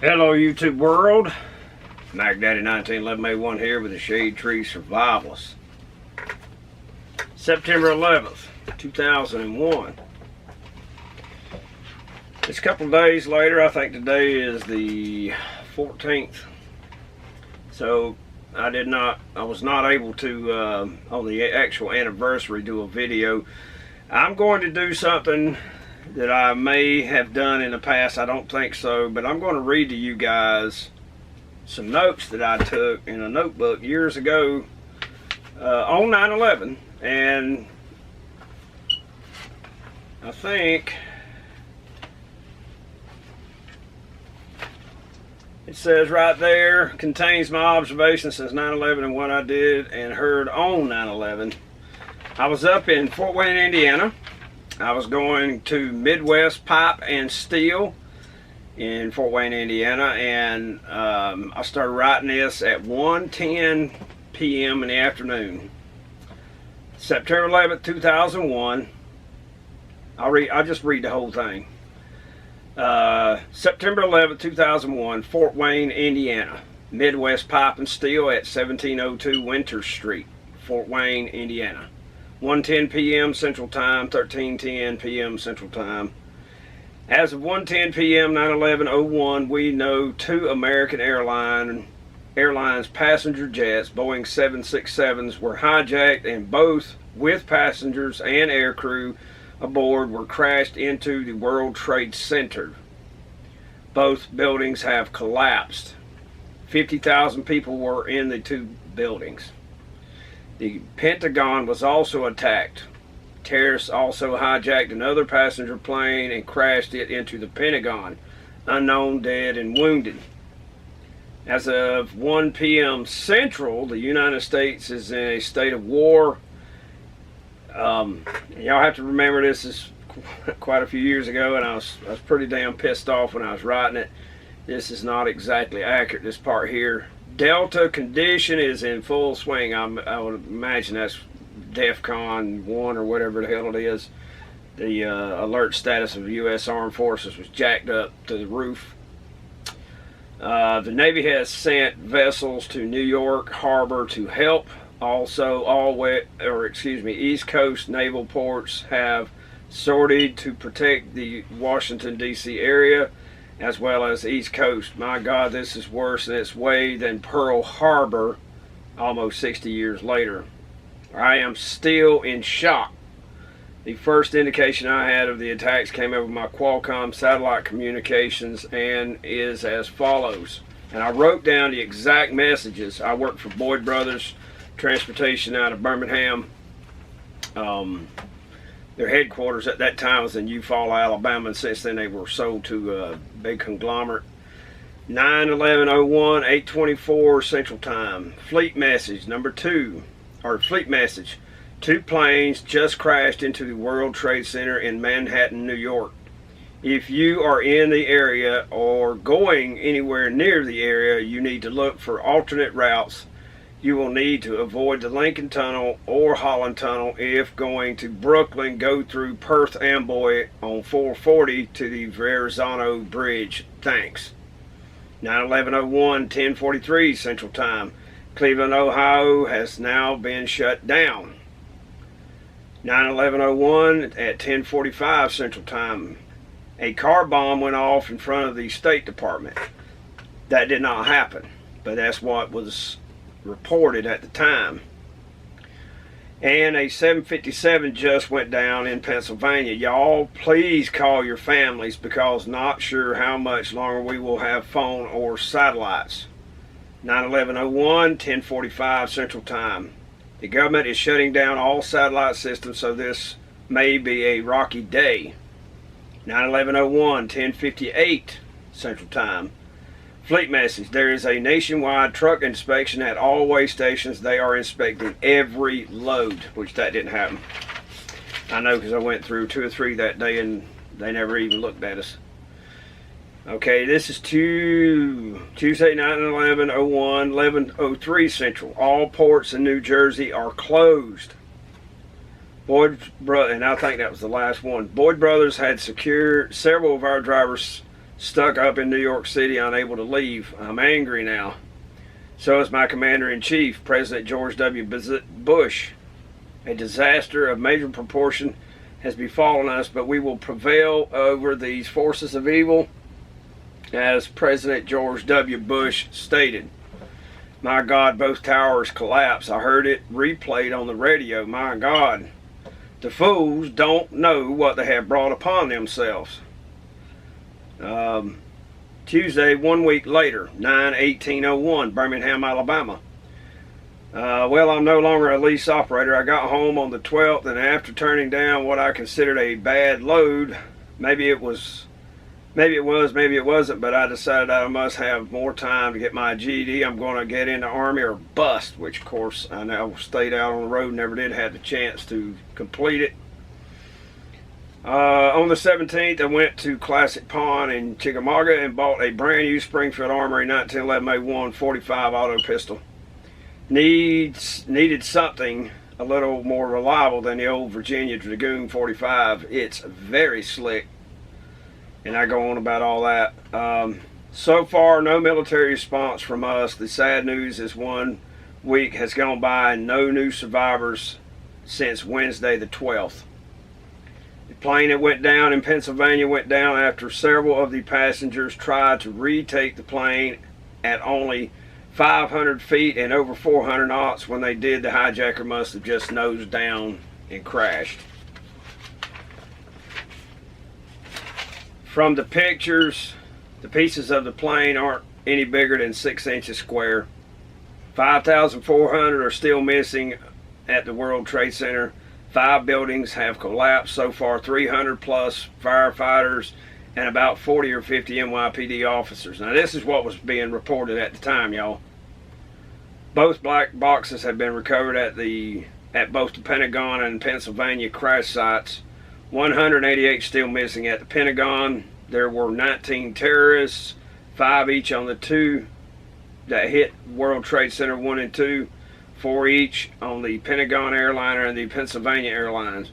Hello YouTube world, Mac Daddy 1911A1 here with the Shade Tree Survivalist. September 11th, 2001. It's a couple of days later. I think today is the 14th. So I was not able to, on the actual anniversary, do a video. I'm going to do something that I may have done in the past. I don't think so, but I'm going to read to you guys some notes that I took in a notebook years ago on 9/11, and I think it says right there, contains my observations since 9/11 and what I did and heard on 9/11. I was up in Fort Wayne, Indiana. I was going to Midwest Pipe and Steel in Fort Wayne, Indiana, and I started writing this at 1:10 p.m. in the afternoon. September 11th, 2001. I'll just read the whole thing. September 11th, 2001, Fort Wayne, Indiana. Midwest Pipe and Steel at 1702 Winter Street, Fort Wayne, Indiana. 1:10 p.m. Central Time, 13:10 p.m. Central Time. As of 1:10 p.m. 9/11/01, we know two American Airlines passenger jets, Boeing 767s, were hijacked, and both with passengers and aircrew aboard were crashed into the World Trade Center. Both buildings have collapsed. 50,000 people were in the two buildings. The Pentagon was also attacked. Terrorists also hijacked another passenger plane and crashed it into the Pentagon. Unknown dead and wounded. As of 1 p.m. Central, the United States is in a state of war. Y'all have to remember this is quite a few years ago, and I was pretty damn pissed off when I was writing it. This is not exactly accurate, this part here. Delta condition is in full swing. I would imagine that's DEFCON 1 or whatever the hell it is. The alert status of the U.S. Armed Forces was jacked up to the roof. The Navy has sent vessels to New York Harbor to help. Also, East Coast naval ports have sorted to protect the Washington, D.C. area, as well as the East Coast. My God, this is worse in its way than Pearl Harbor almost 60 years later. I am still in shock. The first indication I had of the attacks came over my Qualcomm satellite communications and is as follows. And I wrote down the exact messages. I worked for Boyd Brothers Transportation out of Birmingham. Their headquarters at that time was in Eufaula, Alabama, and since then they were sold to a big conglomerate. 9/11/01, 8:24 Central Time. Fleet message number 2, or fleet message. 2 planes just crashed into the World Trade Center in Manhattan, New York. If you are in the area or going anywhere near the area, you need to look for alternate routes. You will need to avoid the Lincoln Tunnel or Holland Tunnel. If going to Brooklyn, go through Perth Amboy on 440 to the Verrazano Bridge. Thanks. 9/11/01, 10:43 Central Time. Cleveland, Ohio has now been shut down. 9/11/01 at 10:45 Central Time. A car bomb went off in front of the State Department. That did not happen, but that's what was reported at the time. And a 757 just went down in Pennsylvania. Y'all please call your families, because not sure how much longer we will have phone or satellites. 9/11/01, 10:45 Central Time. The government is shutting down all satellite systems, so this may be a rocky day. 9/11/01, 10:58 Central Time. Fleet message. There is a nationwide truck inspection at all way stations. They are inspecting every load, which that didn't happen. I know, because I went through 2 or 3 that day and they never even looked at us. Okay, this is Tuesday, 9/11/01, 11:03 Central. All ports in New Jersey are closed. And I think that was the last one. Boyd Brothers had secured several of our drivers stuck up in New York City, unable to leave. I'm angry now. So is my Commander-in-Chief, President George W. Bush. A disaster of major proportion has befallen us, but we will prevail over these forces of evil, as President George W. Bush stated. My God, both towers collapsed. I heard it replayed on the radio. My God, the fools don't know what they have brought upon themselves. Tuesday, 1 week later, 9/18/01, Birmingham, Alabama. Well, I'm no longer a lease operator. I got home on the 12th, and after turning down what I considered a bad load, maybe it was, maybe it wasn't, but I decided I must have more time to get my GED. I'm going to get into Army or bust, which of course I now stayed out on the road, never did have the chance to complete it. On the 17th, I went to Classic Pawn in Chickamauga and bought a brand new Springfield Armory 1911 A1 45 auto pistol. Needed something a little more reliable than the old Virginia Dragoon 45. It's very slick, and I go on about all that. So far, no military response from us. The sad news is 1 week has gone by and no new survivors since Wednesday the 12th. The plane that went down in Pennsylvania went down after several of the passengers tried to retake the plane at only 500 feet and over 400 knots. When they did, the hijacker must have just nosed down and crashed. From the pictures, the pieces of the plane aren't any bigger than 6 inches square. 5,400 are still missing at the World Trade Center. 5 buildings have collapsed so far. 300 plus firefighters and about 40 or 50 NYPD officers. Now this is what was being reported at the time, y'all. Both black boxes have been recovered at both the Pentagon and Pennsylvania crash sites. 188 still missing at the Pentagon. There were 19 terrorists, 5 each on the 2 that hit World Trade Center 1 and 2, 4 each on the Pentagon airliner and the Pennsylvania Airlines.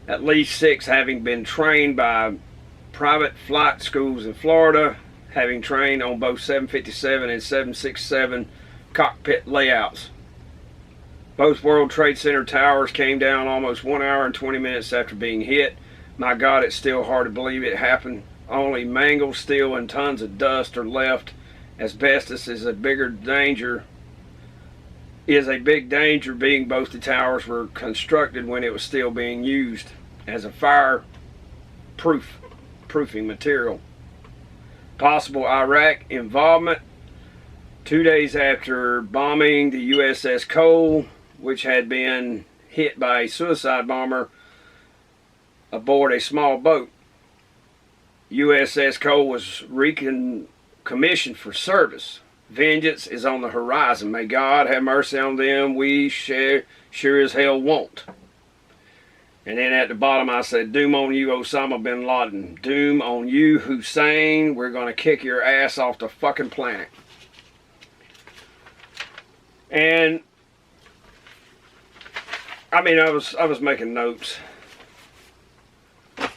At least 6 having been trained by private flight schools in Florida, having trained on both 757 and 767 cockpit layouts. Both World Trade Center towers came down almost 1 hour and 20 minutes after being hit. My God, it's still hard to believe it happened. Only mangled steel and tons of dust are left. Asbestos is a big danger, being both the towers were constructed when it was still being used as a proofing material. Possible Iraq involvement. 2 days after bombing the USS Cole, which had been hit by a suicide bomber aboard a small boat. USS Cole was recommissioned for service. Vengeance is on the horizon. May God have mercy on them. We sure as hell won't. And then at the bottom I said, doom on you, Osama bin Laden. Doom on you, Hussein. We're going to kick your ass off the fucking planet. And I mean, I was making notes. I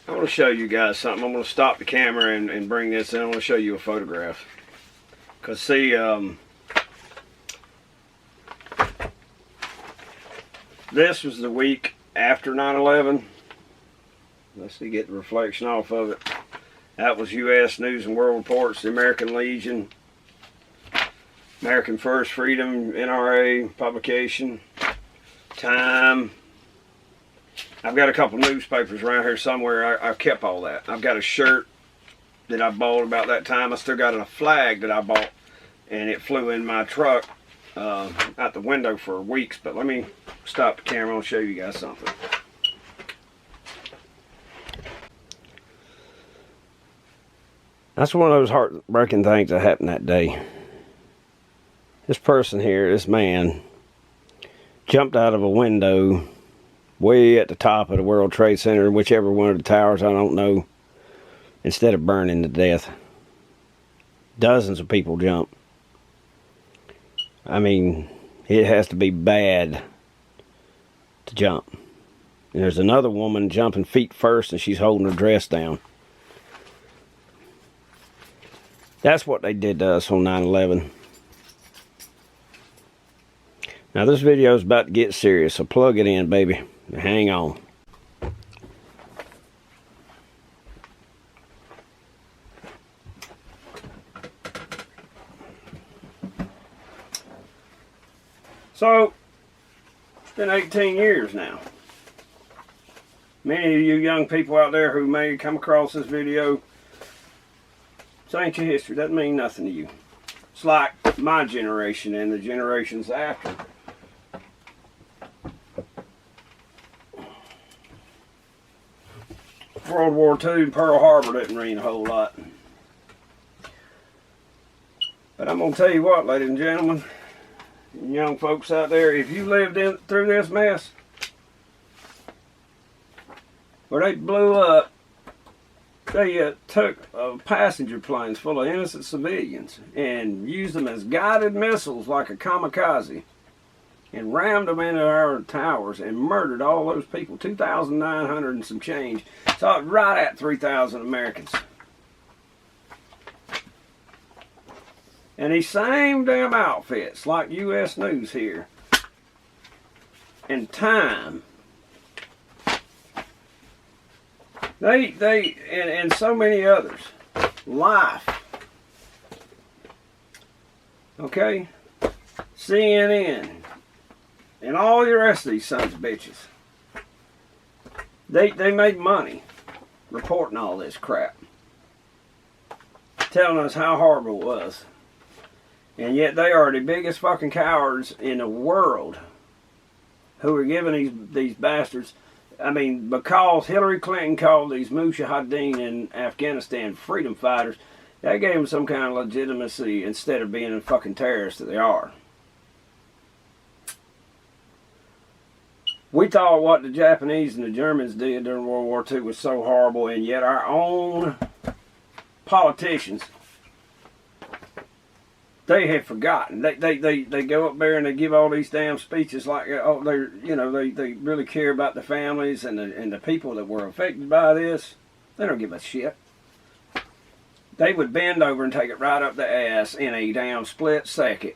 want to show you guys something. I'm going to stop the camera and bring this in. I want to show you a photograph. Because see, this was the week after 9/11. Let's see, get the reflection off of it. That was U.S. News and World Reports, the American Legion, American First Freedom, NRA publication, Time. I've got a couple newspapers around here somewhere. I kept all that. I've got a shirt that I bought about that time. I still got a flag that I bought, and it flew in my truck out the window for weeks. But let me stop the camera and show you guys something. That's one of those heartbreaking things that happened that day. This person here, this man, jumped out of a window way at the top of the World Trade Center, whichever one of the towers, I don't know, instead of burning to death. Dozens of people jumped. I mean, it has to be bad to jump. And there's another woman jumping feet first, and she's holding her dress down. That's what they did to us on 9/11. Now this video is about to get serious, so plug it in, baby. Hang on. So, it's been 18 years now. Many of you young people out there who may come across this video, it's ancient history. Doesn't mean nothing to you. It's like my generation and the generations after. World War II and Pearl Harbor didn't mean a whole lot. But I'm going to tell you what, ladies and gentlemen, young folks out there, if you lived through this mess, where they blew up, they took passenger planes full of innocent civilians and used them as guided missiles like a kamikaze and rammed them into our towers and murdered all those people, 2,900 and some change. So right at 3,000 Americans. And these same damn outfits, like U.S. News here, and Time, and so many others, Life, okay, CNN, and all the rest of these sons of bitches, they made money reporting all this crap, telling us how horrible it was. And yet they are the biggest fucking cowards in the world who are giving these bastards, I mean, because Hillary Clinton called these mujahideen in Afghanistan freedom fighters, they gave them some kind of legitimacy instead of being the fucking terrorists that they are. We thought what the Japanese and the Germans did during World War II was so horrible, and yet our own politicians, they have forgotten. They go up there and they give all these damn speeches like, oh, they really care about the families and the people that were affected by this. They don't give a shit. They would bend over and take it right up the ass in a damn split second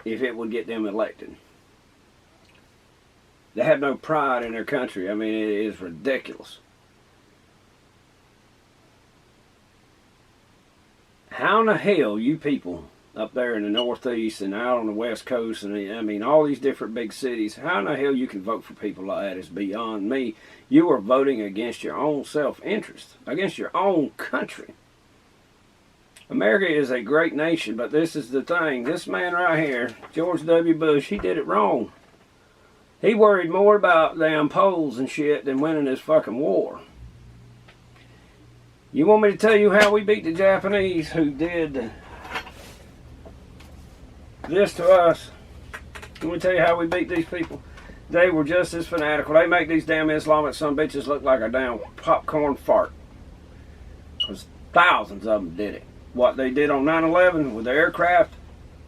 if it would get them elected. They have no pride in their country. I mean, it is ridiculous. How in the hell you people up there in the Northeast and out on the West Coast, and I mean all these different big cities, how in the hell you can vote for people like that is beyond me. You are voting against your own self-interest, against your own country. America is a great nation, but this is the thing. This man right here, George W. Bush, he did it wrong. He worried more about damn polls and shit than winning this fucking war. You want me to tell you how we beat the Japanese who did this to us? Let me tell you how we beat these people. They were just as fanatical. They make these damn Islamic son bitches look like a damn popcorn fart. Because thousands of them did it. What they did on 9/11 with the aircraft,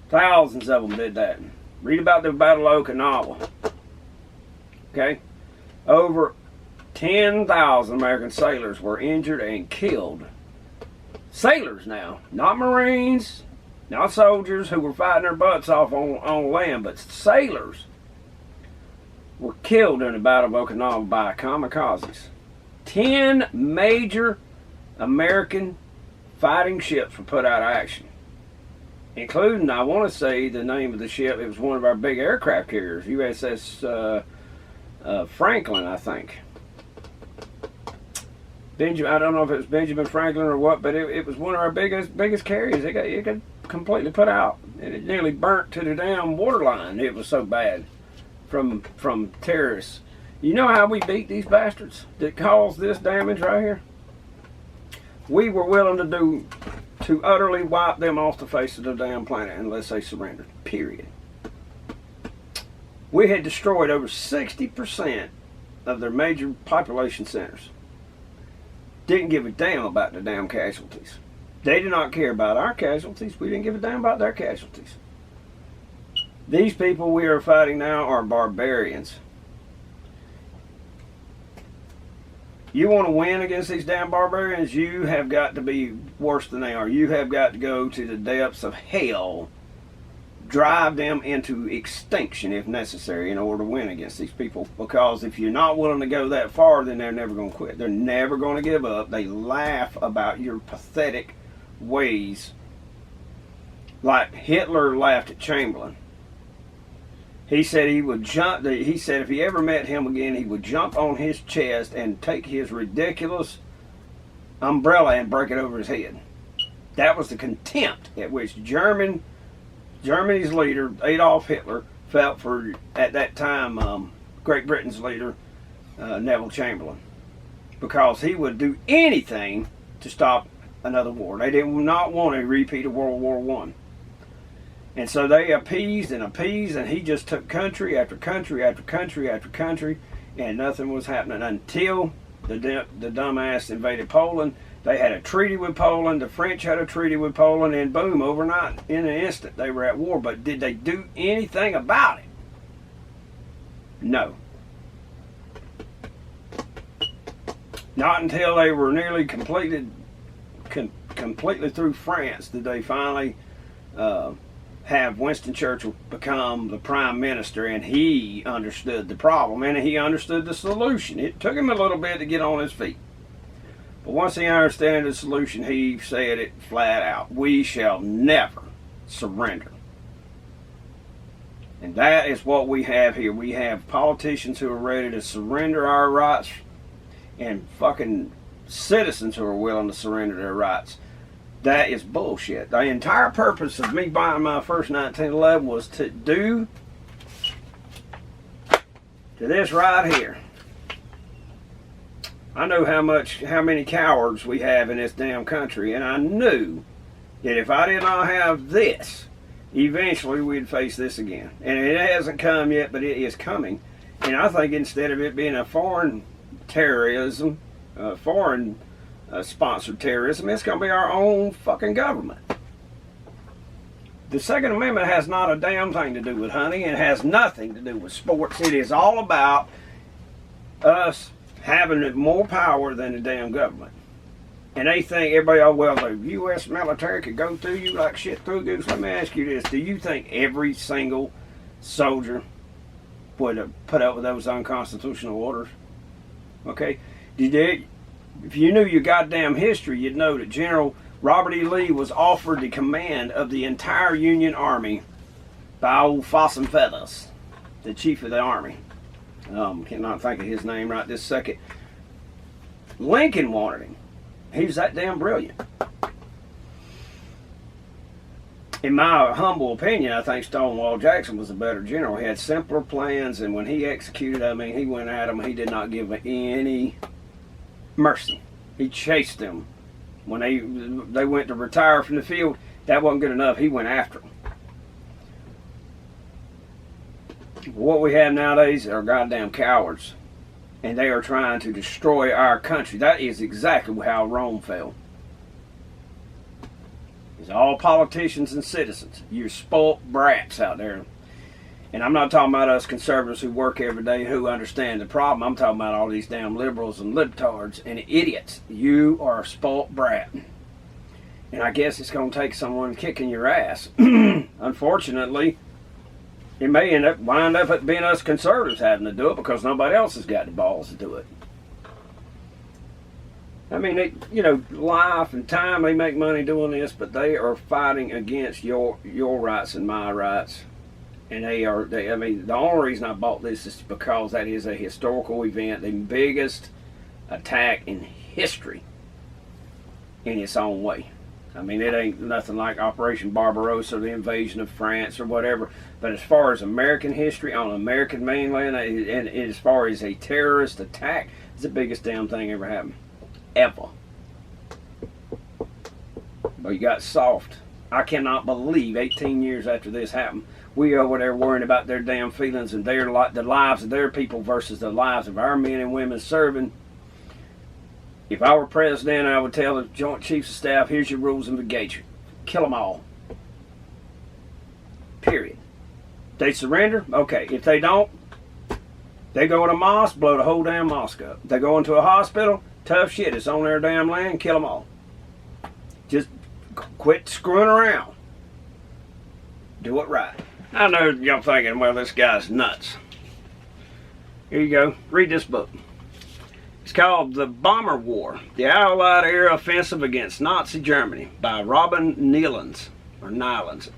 thousands of them did that. Read about the Battle of Okinawa. Okay? Over 10,000 American sailors were injured and killed. Sailors now, not Marines, not soldiers who were fighting their butts off on land, but sailors were killed in the Battle of Okinawa by kamikazes. 10 major American fighting ships were put out of action, including, I want to say the name of the ship, it was one of our big aircraft carriers, USS Franklin, I think. I don't know if it was Benjamin Franklin or what, but it was one of our biggest carriers. It got completely put out, and it nearly burnt to the damn waterline. It was so bad from terrorists. You know how we beat these bastards that caused this damage right here? We were willing to utterly wipe them off the face of the damn planet unless they surrendered. Period. We had destroyed over 60% of their major population centers. Didn't give a damn about the damn casualties. They did not care about our casualties. We didn't give a damn about their casualties. These people we are fighting now are barbarians. You want to win against these damn barbarians, you have got to be worse than they are. You have got to go to the depths of hell, drive them into extinction if necessary in order to win against these people. Because if you're not willing to go that far, then they're never going to quit. They're never going to give up. They laugh about your pathetic ways. Like Hitler laughed at Chamberlain. He said he would jump. He said if he ever met him again, he would jump on his chest and take his ridiculous umbrella and break it over his head. That was the contempt at which Germany's leader Adolf Hitler felt for, at that time, Great Britain's leader Neville Chamberlain, because he would do anything to stop another war. They did not want a repeat of World War I. And so they appeased, and he just took country after country after country after country, and nothing was happening until the dumbass invaded Poland. They had a treaty with Poland, the French had a treaty with Poland, and boom, overnight, in an instant, they were at war. But did they do anything about it? No. Not until they were nearly completely through France did they finally have Winston Churchill become the prime minister, and he understood the problem and he understood the solution. It took him a little bit to get on his feet, but once he understood the solution, he said it flat out: we shall never surrender. And that is what we have here. We have politicians who are ready to surrender our rights, and fucking citizens who are willing to surrender their rights. That is bullshit. The entire purpose of me buying my first 1911 was to do to this right here. I know how many cowards we have in this damn country, and I knew that if I did not have this, eventually we'd face this again. And it hasn't come yet, but it is coming. And I think instead of it being a foreign terrorism, foreign sponsored terrorism, it's going to be our own fucking government. The Second Amendment has not a damn thing to do with hunting. It has nothing to do with sports. It is all about us having more power than the damn government. And they think everybody, oh well, the U.S. military could go through you like shit through goose. Let me ask you this: do you think every single soldier would put up with those unconstitutional orders? Okay, if you knew your goddamn history, you'd know that General Robert E. Lee was offered the command of the entire Union Army by old Foss and Feathers, the chief of the army. Cannot think of his name right this second. Lincoln wanted him. He was that damn brilliant. In my humble opinion, I think Stonewall Jackson was a better general. He had simpler plans, and when he executed, I mean, he went at them. He did not give any mercy. He chased them. When they went to retire from the field, that wasn't good enough. He went after them. What we have nowadays are goddamn cowards, and they are trying to destroy our country. That is exactly how Rome fell. It's all politicians and citizens. You're spoilt brats out there. And I'm not talking about us conservatives who work every day who understand the problem. I'm talking about all these damn liberals and libtards and idiots. You are a spoilt brat. And I guess it's going to take someone kicking your ass. Unfortunately, it may wind up being us conservatives having to do it because nobody else has got the balls to do it. I mean, life and time, they make money doing this, but they are fighting against your rights and my rights. And the only reason I bought this is because that is a historical event, the biggest attack in history in its own way. I mean, it ain't nothing like Operation Barbarossa or the invasion of France or whatever. But as far as American history on American mainland, and as far as a terrorist attack, it's the biggest damn thing ever happened. Ever. But you got soft. I cannot believe 18 years after this happened, we over there worrying about their damn feelings and the lives of their people versus the lives of our men and women serving. If I were president, I would tell the Joint Chiefs of Staff, here's your rules of engagement. Kill them all. Period. They surrender? Okay. If they don't, They go in a mosque, blow the whole damn mosque up. They go into a hospital, tough shit. It's on their damn land, kill them all. Just quit screwing around. Do it right. I know y'all thinking, well, this guy's nuts. Here you go. Read this book. It's called The Bomber War, The Allied Air Offensive Against Nazi Germany by Robin Neillands, or Nylands,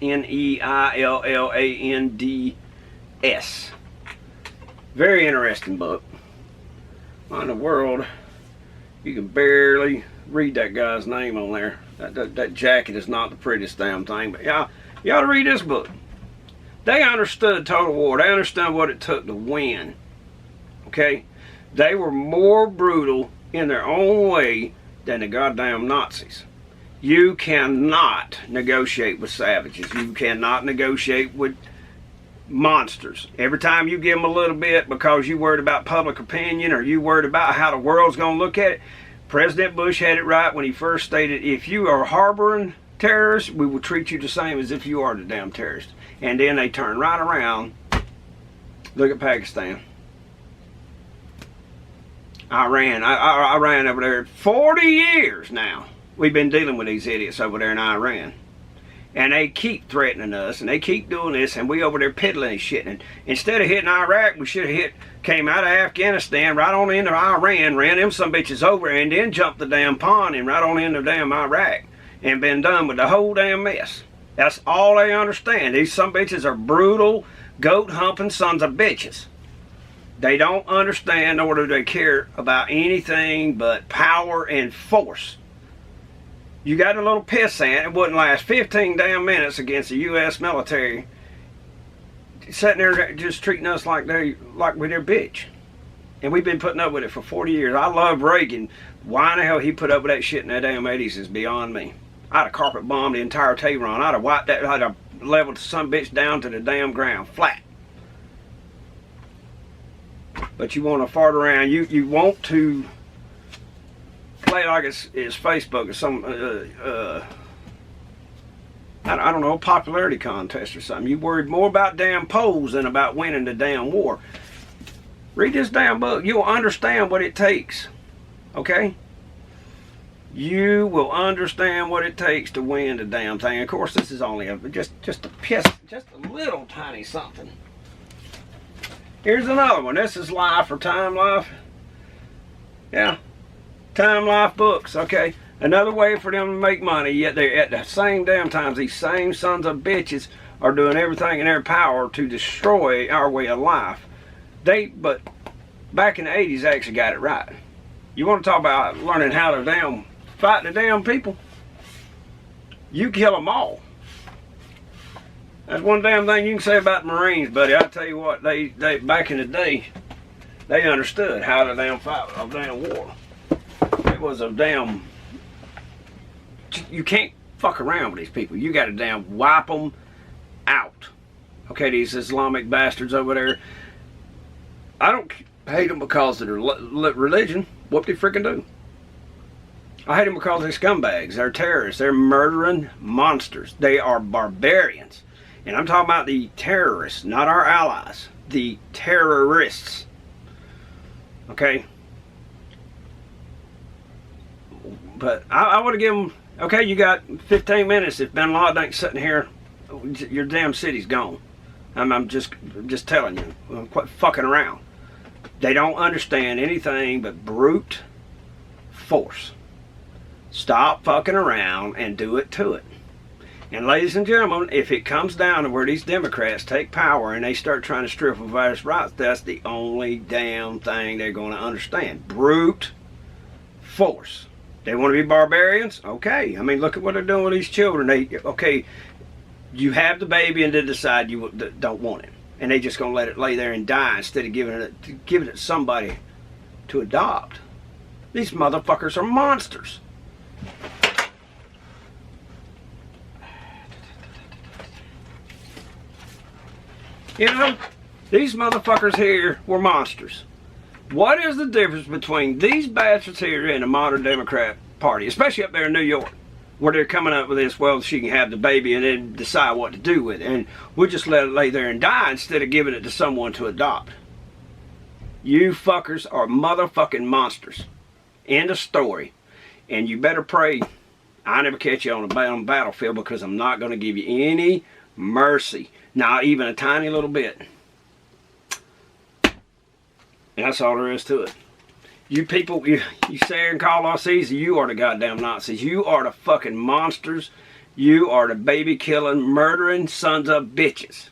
Neillands. Very interesting book. Why in the world you can barely read that guy's name on there? That jacket is not the prettiest damn thing, but y'all ought to read this book. They understood total war. They understood what it took to win. Okay? They were more brutal in their own way than the goddamn Nazis. You cannot negotiate with savages. You cannot negotiate with monsters. Every time you give them a little bit because you worried about public opinion or you worried about how the world's going to look at it, President Bush had it right when he first stated, if you are harboring terrorists, we will treat you the same as if you are the damn terrorist. And then they turn right around. Look at Pakistan. Iran. Iran over there. 40 years now we've been dealing with these idiots over there in Iran. And they keep threatening us, and they keep doing this, and we over there piddling and shit. And instead of hitting Iraq, we should have came out of Afghanistan, right on into Iran, ran them some bitches over, and then jumped the damn pond and right on into damn Iraq. And been done with the whole damn mess. That's all they understand. These some bitches are brutal, goat-humping sons of bitches. They don't understand, nor do they care about anything but power and force. You got a little pissant, it wouldn't last 15 damn minutes against the U.S. military sitting there just treating us like we're their bitch. And we've been putting up with it for 40 years. I love Reagan. Why in the hell he put up with that shit in the damn 80s is beyond me. I'd have carpet bombed the entire Tehran. I'd have wiped that, I'd have leveled some bitch down to the damn ground, flat. But you want to fart around. You want to play like it's Facebook or some I don't know, popularity contest or something. You worried more about damn polls than about winning the damn war. Read this damn book. You'll understand what it takes. Okay? You will understand what it takes to win the damn thing. Of course, this is only just a little tiny something. Here's another one. This is Life or Time Life. Yeah. Time Life books. Okay. Another way for them to make money, yet they at the same damn times, these same sons of bitches are doing everything in their power to destroy our way of life. But back in the 80s, they actually got it right. You want to talk about learning how to damn fight the damn people? You kill them all. That's one damn thing you can say about the Marines, buddy. I tell you what, they back in the day, they understood how to damn fight a damn war. It was a damn. You can't fuck around with these people. You got to damn wipe them out. Okay, these Islamic bastards over there. I don't hate them because of their religion. What they freaking do? I hate them because they're scumbags. They're terrorists. They're murdering monsters. They are barbarians. And I'm talking about the terrorists, not our allies. The terrorists. Okay? But I would have given them, okay, you got 15 minutes. If Bin Laden ain't sitting here, your damn city's gone. I'm just telling you. Quit fucking around. They don't understand anything but brute force. Stop fucking around and do it to it. And ladies and gentlemen, if it comes down to where these Democrats take power and they start trying to strip of our rights, that's the only damn thing they're going to understand. Brute force. They want to be barbarians? Okay. I mean, look at what they're doing with these children. Okay, you have the baby and then decide you don't want it. And they just going to let it lay there and die instead of giving it to somebody to adopt. These motherfuckers are monsters. You know, these motherfuckers here were monsters. What is the difference between these bastards here and the modern Democrat Party, especially up there in New York, where they're coming up with this, well, she can have the baby and then decide what to do with it, and we'll just let it lay there and die instead of giving it to someone to adopt. You fuckers are motherfucking monsters. End of story. And you better pray I never catch you on the battlefield, because I'm not going to give you any mercy. Not even a tiny little bit. And that's all there is to it. You people, you say and call us easy, you are the goddamn Nazis. You are the fucking monsters. You are the baby killing, murdering sons of bitches.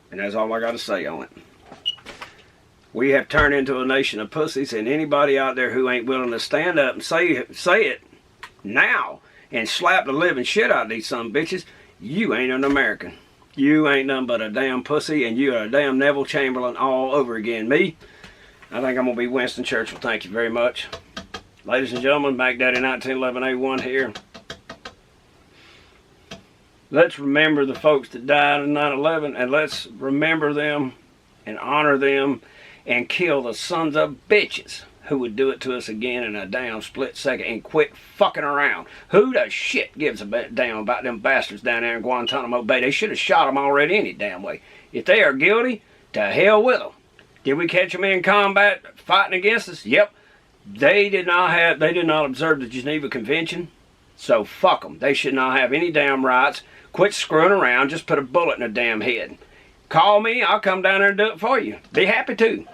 And that's all I got to say on it. We have turned into a nation of pussies, and anybody out there who ain't willing to stand up and say it now and slap the living shit out of these son of bitches, you ain't an American. You ain't nothing but a damn pussy, and you are a damn Neville Chamberlain all over again. Me, I think I'm going to be Winston Churchill. Thank you very much. Ladies and gentlemen, Mac Daddy 1911A1 here. Let's remember the folks that died in 9/11, and let's remember them and honor them and kill the sons of bitches who would do it to us again in a damn split second, and quit fucking around. Who the shit gives a damn about them bastards down there in Guantanamo Bay? They should have shot them already any damn way. If they are guilty, to hell with them. Did we catch them in combat fighting against us? Yep. They did not observe the Geneva Convention, so fuck them. They should not have any damn rights. Quit screwing around. Just put a bullet in their damn head. Call me. I'll come down there and do it for you. Be happy to.